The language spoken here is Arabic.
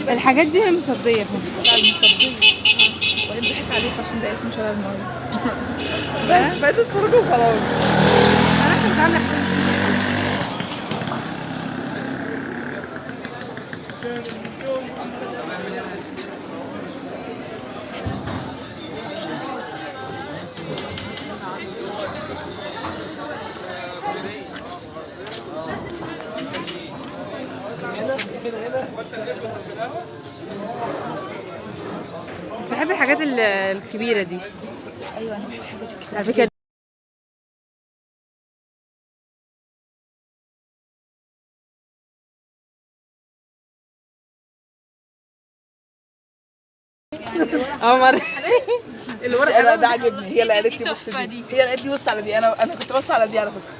الحاجات دي هي مصدية فاهم. لا المصدية. وبعدين ضحك عليك عشان ده اسمه شلال الموز. بس بقيت اتفرجوا وخلاص. انا مش عاملة حساب. بحب الحاجات الكبيرة دي. ايوه انا بحب الحاجات الكبيرة. على فكرة مرة الورقه ده عاجبني. هي اللي قالت لي بص دي، هي اللي قالت لي بص على دي. انا كنت بص على دي على فكره.